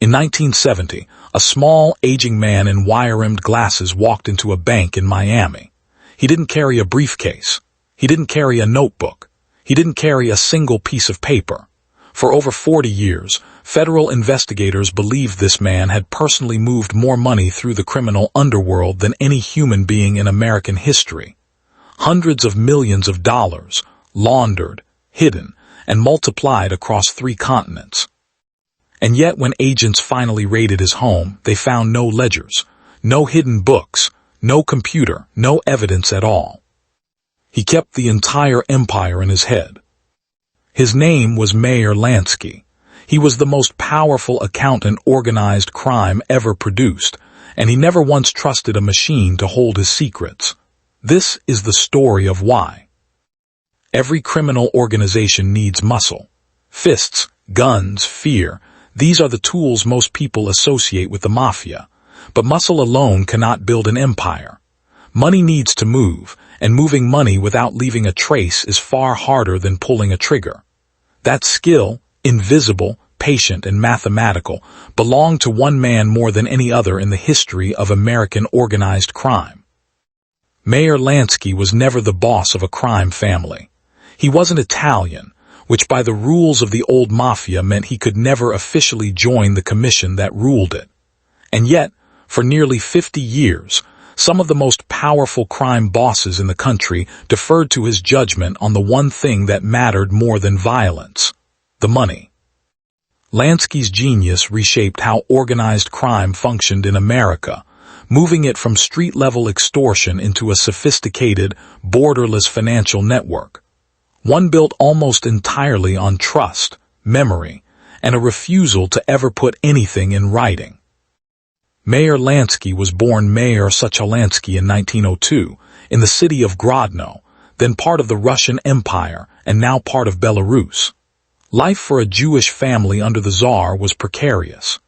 In 1970, a small, aging man in wire-rimmed glasses walked into a bank in Miami. He didn't carry a briefcase. He didn't carry a notebook. He didn't carry a single piece of paper. For over 40 years, federal investigators believed this man had personally moved more money through the criminal underworld than any human being in American history. Hundreds of millions of dollars, laundered, hidden, and multiplied across 3 continents. And yet when agents finally raided his home, they found no ledgers, no hidden books, no computer, no evidence at all. He kept the entire empire in his head. His name was Meyer Lansky. He was the most powerful accountant organized crime ever produced, and he never once trusted a machine to hold his secrets. This is the story of why. Every criminal organization needs muscle. Fists, guns, fear. These are the tools most people associate with the Mafia. But muscle alone cannot build an empire. Money needs to move, and moving money without leaving a trace is far harder than pulling a trigger. That skill, invisible, patient, and mathematical, belonged to one man more than any other in the history of American organized crime. Meyer Lansky was never the boss of a crime family. He wasn't Italian, which by the rules of the old Mafia meant he could never officially join the commission that ruled it. And yet, for nearly 50 years, some of the most powerful crime bosses in the country deferred to his judgment on the one thing that mattered more than violence: the money. Lansky's genius reshaped how organized crime functioned in America, moving it from street-level extortion into a sophisticated, borderless financial network. One built almost entirely on trust, memory, and a refusal to ever put anything in writing. Meyer Lansky was born Meyer Lansky in 1902 in the city of Grodno, then part of the Russian Empire and now part of Belarus. Life for a Jewish family under the Tsar was precarious.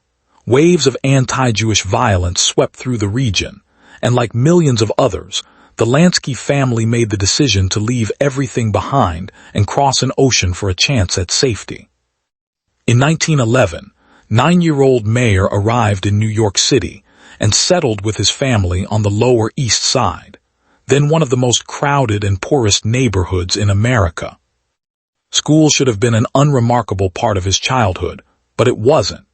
Waves of anti-Jewish violence swept through the region, and like millions of others, the Lansky family made the decision to leave everything behind and cross an ocean for a chance at safety. In 1911, 9-year-old Meyer arrived in New York City and settled with his family on the Lower East Side, then one of the most crowded and poorest neighborhoods in America. School should have been an unremarkable part of his childhood, but it wasn't.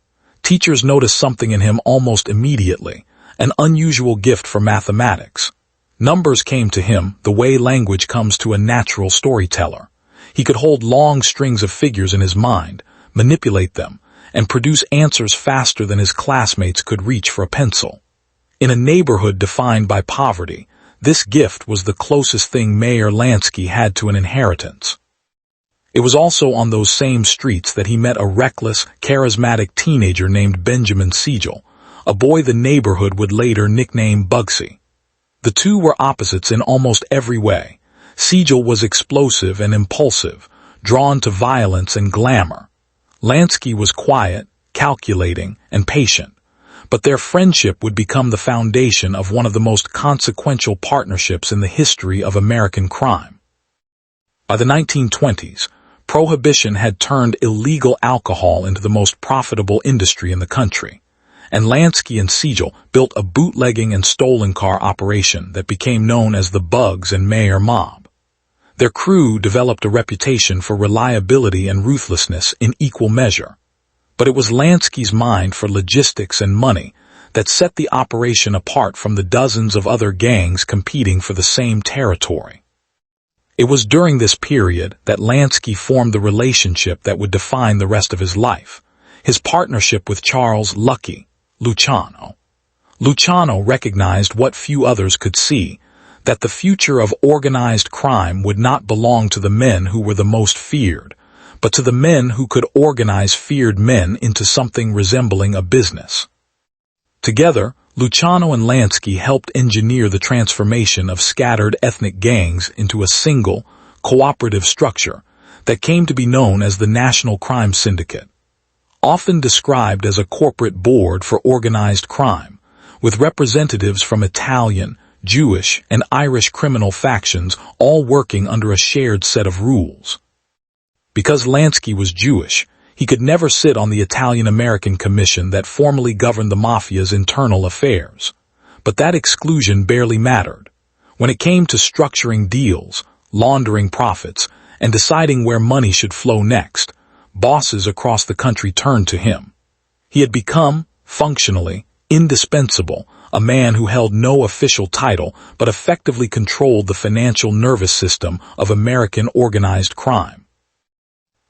Teachers noticed something in him almost immediately, an unusual gift for mathematics. Numbers came to him the way language comes to a natural storyteller. He could hold long strings of figures in his mind, manipulate them, and produce answers faster than his classmates could reach for a pencil. In a neighborhood defined by poverty, this gift was the closest thing Meyer Lansky had to an inheritance. It was also on those same streets that he met a reckless, charismatic teenager named Benjamin Siegel, a boy the neighborhood would later nickname Bugsy. The two were opposites in almost every way. Siegel was explosive and impulsive, drawn to violence and glamour. Lansky was quiet, calculating, and patient, but their friendship would become the foundation of one of the most consequential partnerships in the history of American crime. By the 1920s, prohibition had turned illegal alcohol into the most profitable industry in the country, and Lansky and Siegel built a bootlegging and stolen car operation that became known as the Bugs and Meyer Mob. Their crew developed a reputation for reliability and ruthlessness in equal measure, but it was Lansky's mind for logistics and money that set the operation apart from the dozens of other gangs competing for the same territory. It was during this period that Lansky formed the relationship that would define the rest of his life, his partnership with Charles "Lucky" Luciano. Luciano recognized what few others could see, that the future of organized crime would not belong to the men who were the most feared, but to the men who could organize feared men into something resembling a business. Together, Luciano and Lansky helped engineer the transformation of scattered ethnic gangs into a single, cooperative structure that came to be known as the National Crime Syndicate. Often described as a corporate board for organized crime, with representatives from Italian, Jewish, and Irish criminal factions all working under a shared set of rules. Because Lansky was Jewish, He could never sit on the Italian-American Commission that formally governed the Mafia's internal affairs. But that exclusion barely mattered. When it came to structuring deals, laundering profits, and deciding where money should flow next, bosses across the country turned to him. He had become, functionally, indispensable, a man who held no official title but effectively controlled the financial nervous system of American organized crime.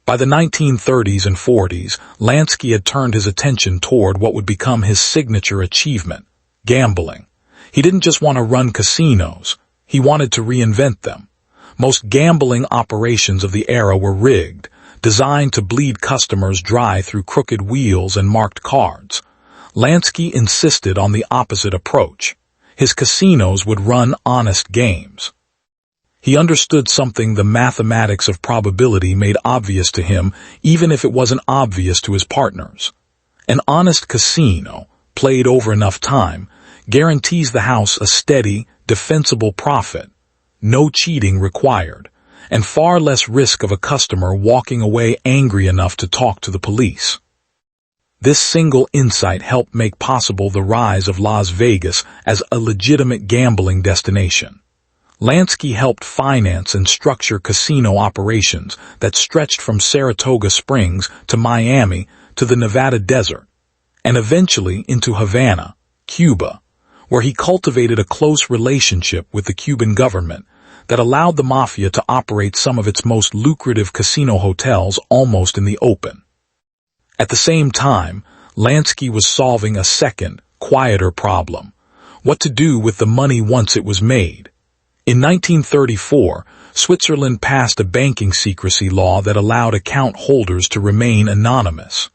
By the 1930s and 40s, Lansky had turned his attention toward what would become his signature achievement: gambling. He didn't just want to run casinos, he wanted to reinvent them. Most gambling operations of the era were rigged, designed to bleed customers dry through crooked wheels and marked cards. Lansky insisted on the opposite approach. His casinos would run honest games. He understood something the mathematics of probability made obvious to him, even if it wasn't obvious to his partners. An honest casino, played over enough time, guarantees the house a steady, defensible profit. No cheating required, and far less risk of a customer walking away angry enough to talk to the police. This single insight helped make possible the rise of Las Vegas as a legitimate gambling destination. Lansky helped finance and structure casino operations that stretched from Saratoga Springs to Miami to the Nevada desert, and eventually into Havana, Cuba, where he cultivated a close relationship with the Cuban government that allowed the Mafia to operate some of its most lucrative casino hotels almost in the open. At the same time, Lansky was solving a second, quieter problem: what to do with the money once it was made. In 1934, Switzerland passed a banking secrecy law that allowed account holders to remain anonymous.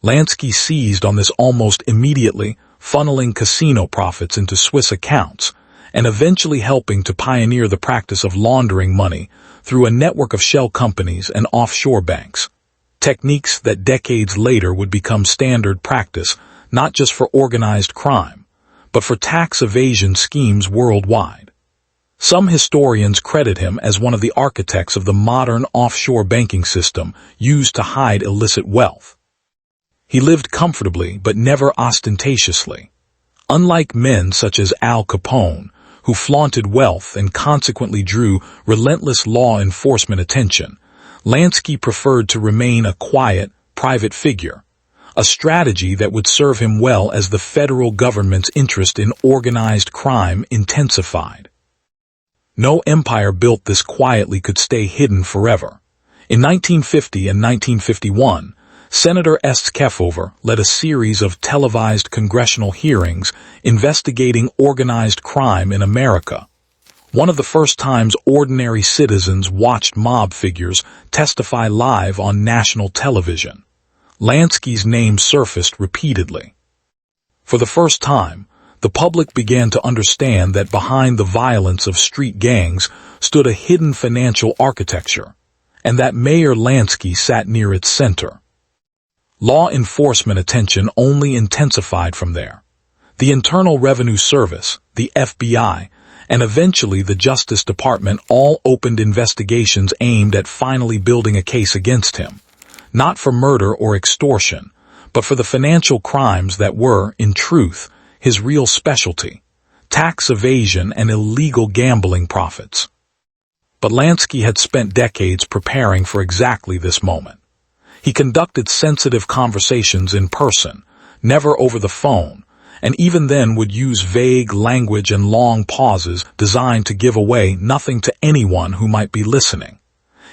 Lansky seized on this almost immediately, funneling casino profits into Swiss accounts, and eventually helping to pioneer the practice of laundering money through a network of shell companies and offshore banks. Techniques that decades later would become standard practice not just for organized crime, but for tax evasion schemes worldwide. Some historians credit him as one of the architects of the modern offshore banking system used to hide illicit wealth. He lived comfortably but never ostentatiously. Unlike men such as Al Capone, who flaunted wealth and consequently drew relentless law enforcement attention, Lansky preferred to remain a quiet, private figure, a strategy that would serve him well as the federal government's interest in organized crime intensified. No empire built this quietly could stay hidden forever. In 1950 and 1951, Senator Kefauver led a series of televised congressional hearings investigating organized crime in America. One of the first times ordinary citizens watched mob figures testify live on national television. Lansky's name surfaced repeatedly. For the first time, the public began to understand that behind the violence of street gangs stood a hidden financial architecture, and that Mayor Lansky sat near its center. Law enforcement attention only intensified from there. The Internal Revenue Service, the FBI, and eventually the Justice Department all opened investigations aimed at finally building a case against him, not for murder or extortion, but for the financial crimes that were, in truth, his real specialty: tax evasion and illegal gambling profits. But Lansky had spent decades preparing for exactly this moment. He conducted sensitive conversations in person, never over the phone, and even then would use vague language and long pauses designed to give away nothing to anyone who might be listening.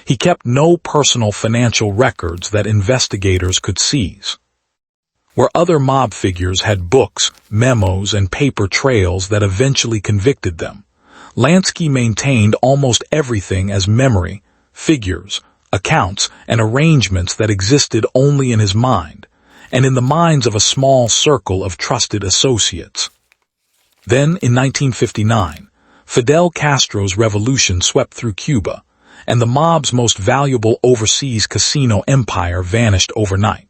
He kept no personal financial records that investigators could seize. Where other mob figures had books, memos, and paper trails that eventually convicted them, Lansky maintained almost everything as memory, figures, accounts, and arrangements that existed only in his mind, and in the minds of a small circle of trusted associates. Then, in 1959, Fidel Castro's revolution swept through Cuba, and the mob's most valuable overseas casino empire vanished overnight.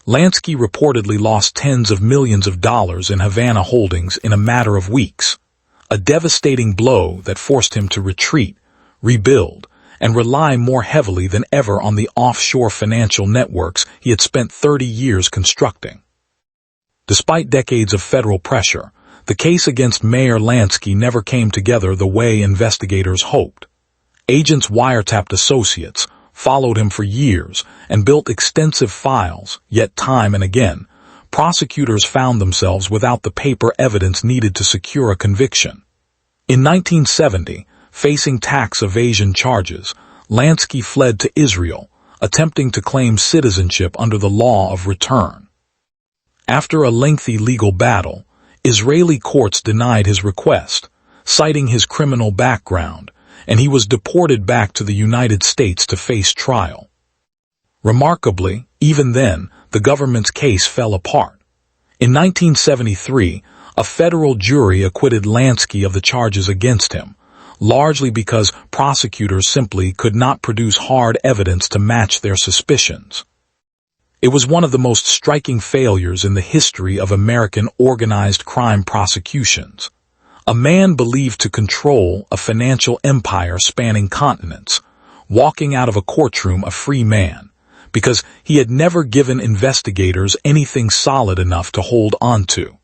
Lansky reportedly lost tens of millions of dollars in Havana holdings in a matter of weeks, a devastating blow that forced him to retreat, rebuild, and rely more heavily than ever on the offshore financial networks he had spent 30 years constructing. Despite decades of federal pressure, the case against Meyer Lansky never came together the way investigators hoped. Agents wiretapped associates, followed him for years, and built extensive files, yet time and again, prosecutors found themselves without the paper evidence needed to secure a conviction. In 1970, facing tax evasion charges, Lansky fled to Israel, attempting to claim citizenship under the law of return. After a lengthy legal battle, Israeli courts denied his request, citing his criminal background, and he was deported back to the United States to face trial. Remarkably, even then, the government's case fell apart. In 1973, a federal jury acquitted Lansky of the charges against him, largely because prosecutors simply could not produce hard evidence to match their suspicions. It was one of the most striking failures in the history of American organized crime prosecutions. A man believed to control a financial empire spanning continents, walking out of a courtroom a free man, because he had never given investigators anything solid enough to hold on to.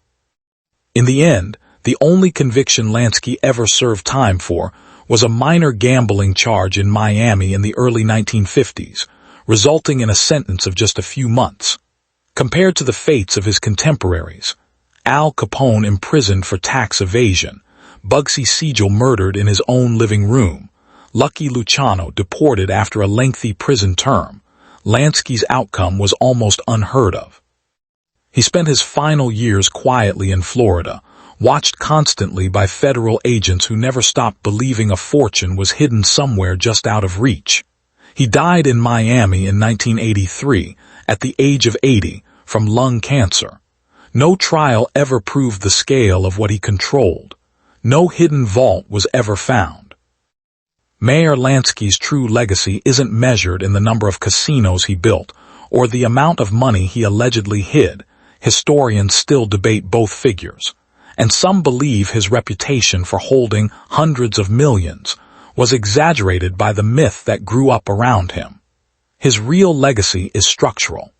In the end, the only conviction Lansky ever served time for was a minor gambling charge in Miami in the early 1950s, resulting in a sentence of just a few months. Compared to the fates of his contemporaries, Al Capone imprisoned for tax evasion, Bugsy Siegel murdered in his own living room, Lucky Luciano deported after a lengthy prison term, Lansky's outcome was almost unheard of. He spent his final years quietly in Florida, watched constantly by federal agents who never stopped believing a fortune was hidden somewhere just out of reach. He died in Miami in 1983, at the age of 80, from lung cancer. No trial ever proved the scale of what he controlled. No hidden vault was ever found. Meyer Lansky's true legacy isn't measured in the number of casinos he built or the amount of money he allegedly hid. Historians still debate both figures, and some believe his reputation for holding hundreds of millions was exaggerated by the myth that grew up around him. His real legacy is structural.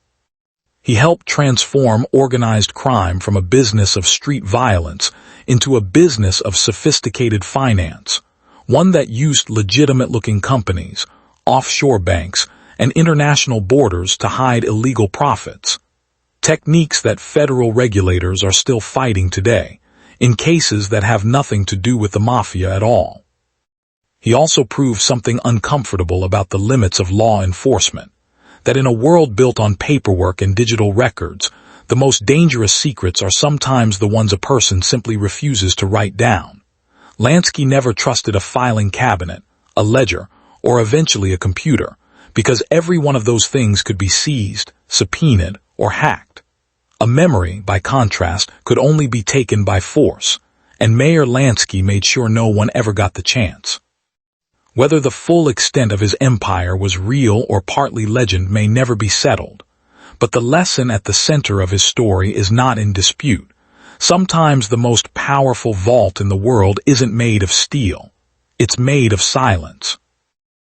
He helped transform organized crime from a business of street violence into a business of sophisticated finance, one that used legitimate-looking companies, offshore banks, and international borders to hide illegal profits. Techniques that federal regulators are still fighting today, in cases that have nothing to do with the Mafia at all. He also proved something uncomfortable about the limits of law enforcement, that in a world built on paperwork and digital records, the most dangerous secrets are sometimes the ones a person simply refuses to write down. Lansky never trusted a filing cabinet, a ledger, or eventually a computer, because every one of those things could be seized, subpoenaed, or hacked. A memory, by contrast, could only be taken by force, and Meyer Lansky made sure no one ever got the chance. Whether the full extent of his empire was real or partly legend may never be settled, but the lesson at the center of his story is not in dispute. Sometimes the most powerful vault in the world isn't made of steel. It's made of silence.